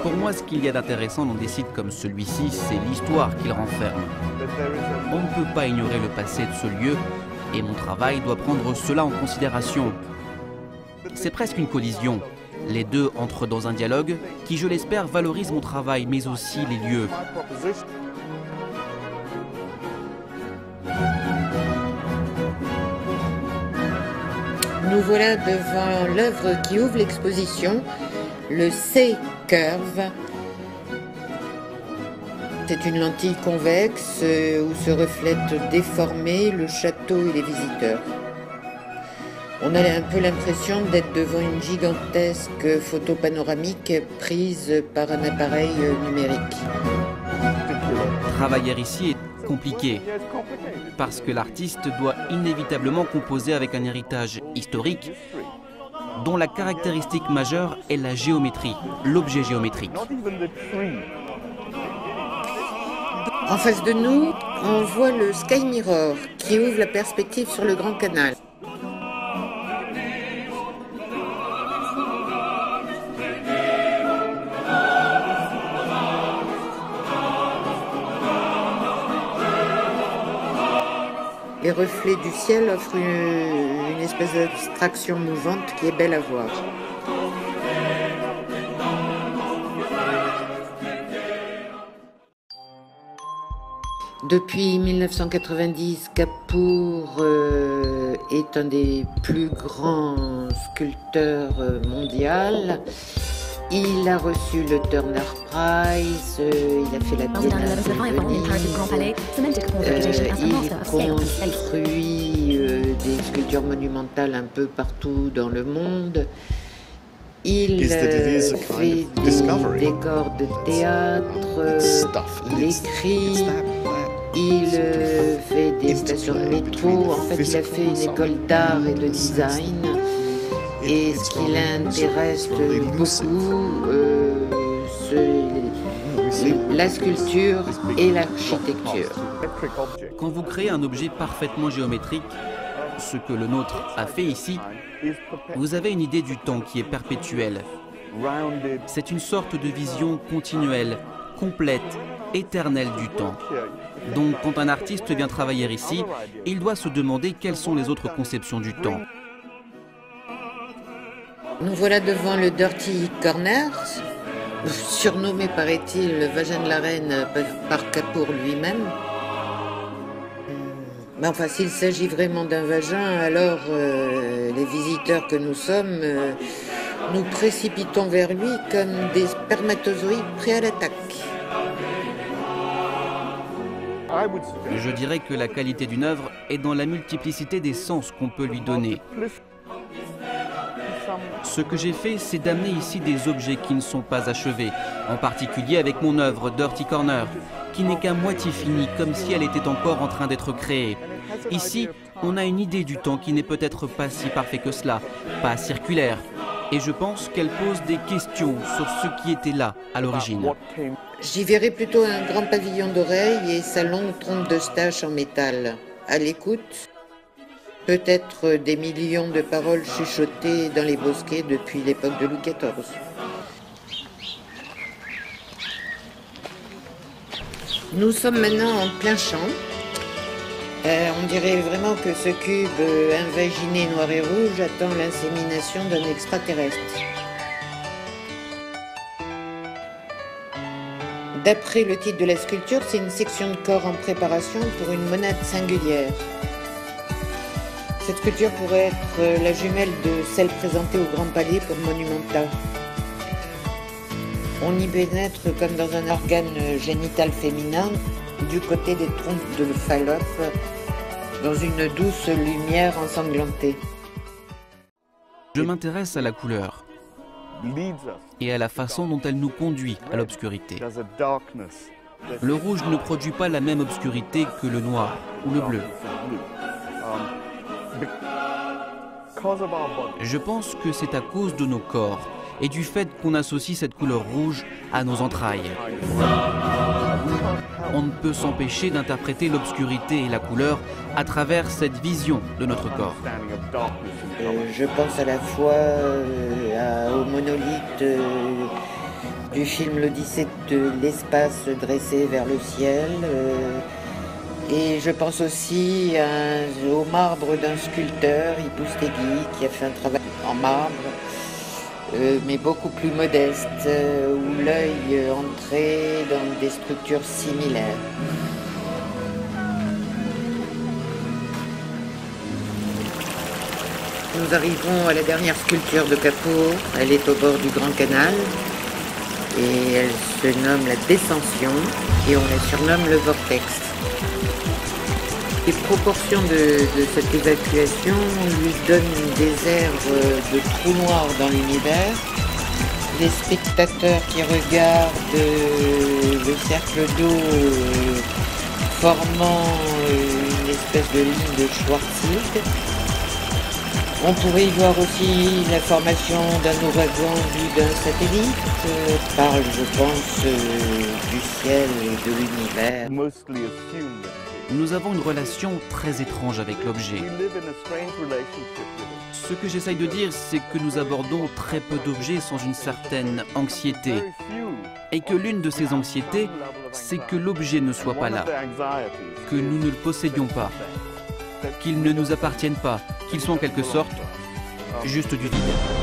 Pour moi, ce qu'il y a d'intéressant dans des sites comme celui-ci, c'est l'histoire qu'il renferme. On ne peut pas ignorer le passé de ce lieu, et mon travail doit prendre cela en considération. C'est presque une collision. Les deux entrent dans un dialogue qui, je l'espère, valorise mon travail, mais aussi les lieux. Nous voilà devant l'œuvre qui ouvre l'exposition, le C-Curve. C'est une lentille convexe où se reflètent déformés le château et les visiteurs. On a un peu l'impression d'être devant une gigantesque photo panoramique prise par un appareil numérique. Travailler ici est compliqué, parce que l'artiste doit inévitablement composer avec un héritage historique dont la caractéristique majeure est la géométrie, l'objet géométrique. En face de nous, on voit le Sky Mirror qui ouvre la perspective sur le Grand Canal. Les reflets du ciel offrent une espèce d'abstraction mouvante qui est belle à voir. Depuis 1990, Kapoor est un des plus grands sculpteurs mondiaux. Il a reçu le Turner Prize, il a fait la Biennale de Venise, il construit des sculptures monumentales un peu partout dans le monde. Il fait des décors de théâtre, il écrit, il fait des stations de métro. En fait, il a fait une école d'art et de design. Et ce qui l'intéresse beaucoup, c'est la sculpture et l'architecture. Quand vous créez un objet parfaitement géométrique, ce que le nôtre a fait ici, vous avez une idée du temps qui est perpétuelle. C'est une sorte de vision continuelle, complète, éternelle du temps. Donc quand un artiste vient travailler ici, il doit se demander quelles sont les autres conceptions du temps. Nous voilà devant le Dirty Corner, surnommé, paraît-il, le vagin de la reine par Kapoor lui-même. Mais enfin, s'il s'agit vraiment d'un vagin, alors les visiteurs que nous sommes, nous précipitons vers lui comme des spermatozoïdes prêts à l'attaque. Je dirais que la qualité d'une œuvre est dans la multiplicité des sens qu'on peut lui donner. Ce que j'ai fait, c'est d'amener ici des objets qui ne sont pas achevés, en particulier avec mon œuvre Dirty Corner, qui n'est qu'à moitié finie, comme si elle était encore en train d'être créée. Ici, on a une idée du temps qui n'est peut-être pas si parfait que cela, pas circulaire. Et je pense qu'elle pose des questions sur ce qui était là, à l'origine. J'y verrais plutôt un grand pavillon d'oreilles et sa longue trompe de stache en métal. À l'écoute, peut-être des millions de paroles chuchotées dans les bosquets depuis l'époque de Louis XIV. Nous sommes maintenant en plein champ. On dirait vraiment que ce cube invaginé noir et rouge attend l'insémination d'un extraterrestre. D'après le titre de la sculpture, c'est une section de corps en préparation pour une monade singulière. Cette sculpture pourrait être la jumelle de celle présentée au Grand Palais pour Monumental. On y pénètre comme dans un organe génital féminin, du côté des trompes de Fallope, dans une douce lumière ensanglantée. Je m'intéresse à la couleur et à la façon dont elle nous conduit à l'obscurité. Le rouge ne produit pas la même obscurité que le noir ou le bleu. Je pense que c'est à cause de nos corps et du fait qu'on associe cette couleur rouge à nos entrailles. on ne peut s'empêcher d'interpréter l'obscurité et la couleur à travers cette vision de notre corps. Je pense à la fois au monolithe du film L'Odyssée de l'espace dressé vers le ciel. Et je pense aussi au marbre d'un sculpteur, Ipoustéguy, qui a fait un travail en marbre, mais beaucoup plus modeste, où l'œil entrait dans des structures similaires. Nous arrivons à la dernière sculpture de Capour. Elle est au bord du Grand Canal et elle se nomme la Descension et on la surnomme le Vortex. Les proportions de cette évacuation lui donnent des airs de trou noir dans l'univers. Les spectateurs qui regardent le cercle d'eau formant une espèce de ligne de Schwarzschild. On pourrait y voir aussi la formation d'un ouragan vu d'un satellite. Parle, je pense, du ciel et de l'univers. Nous avons une relation très étrange avec l'objet. Ce que j'essaye de dire, c'est que nous abordons très peu d'objets sans une certaine anxiété. Et que l'une de ces anxiétés, c'est que l'objet ne soit pas là, que nous ne le possédions pas, qu'il ne nous appartienne pas, qu'il soit en quelque sorte juste du vide.